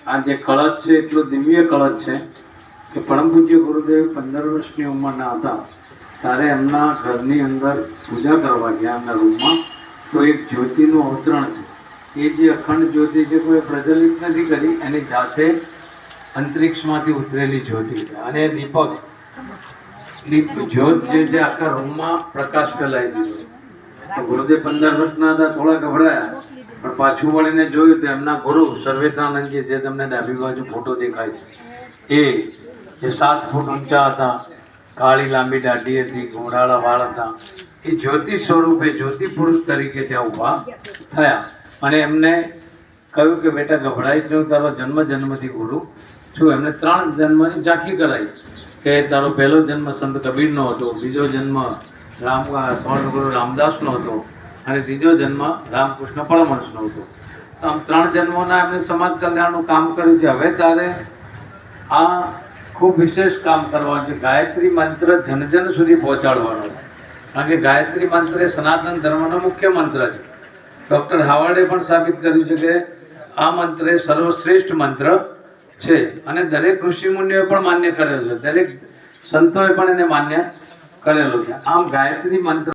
આ જે કળશ છે એટલો દિવ્ય કળશ છે કે પરમ પૂજ્ય ગુરુદેવ 15 વર્ષની ઉંમરના હતા ત્યારે એમના ઘરની અંદર પૂજા કરવા ગયા એમના રૂમમાં, તો એક જ્યોતિનું અવતરણ છે. એ જે અખંડ જ્યોતિ છે કોઈ પ્રજ્વલિત નથી કરી, એની જાતે અંતરિક્ષમાંથી ઉતરેલી જ્યોતિ છે. અને દીપક જ્યોત જે છે આખા રૂમમાં પ્રકાશ ફેલાઈ દીધો. તો ગુરુદેવ 15 વર્ષના હતા, થોડા ગભરાયા, પણ પાછું વળીને જોયું તો એમના ગુરુ સર્વેશ્વરાનંદજી, જે તમને ડાબી બાજુ ફોટો દેખાય છે, એ 7 ફૂટ ઊંચા હતા, કાળી લાંબી દાઢી હતી, ઘોડાળા વાળ હતા. એ જ્યોતિ સ્વરૂપે જ્યોતિ પુરુષ તરીકે ત્યાં ઊભા થયા અને એમને કહ્યું કે બેટા ગભરાઈ જ નહીં, તારો જન્મથી ગુરુ છું. એમને 3 જન્મની ઝાંખી કરાવી કે તારો પહેલો જન્મ સંત કબીરનો હતો, બીજો જન્મ ગુરુ રામદાસનો હતો અને ત્રીજો જન્મ રામકૃષ્ણ પરમહંસનો હતો. આમ 3 જન્મોના એમને સમાજ કલ્યાણનું કામ કર્યું છે. હવે તારે આ ખૂબ વિશેષ કામ કરવાનું છે. ગાયત્રી મંત્ર જન સુધી પહોંચાડવાનો છે, કારણ કે ગાયત્રી મંત્ર એ સનાતન ધર્મનો મુખ્ય મંત્ર છે. ડૉક્ટર હાવર્ડે પણ સાબિત કર્યું છે કે આ મંત્ર એ સર્વશ્રેષ્ઠ મંત્ર છે અને દરેક ઋષિમુનિઓએ પણ માન્ય કરેલો છે, દરેક સંતોએ પણ એને માન્ય કરેલો છે. આમ ગાયત્રી મંત્ર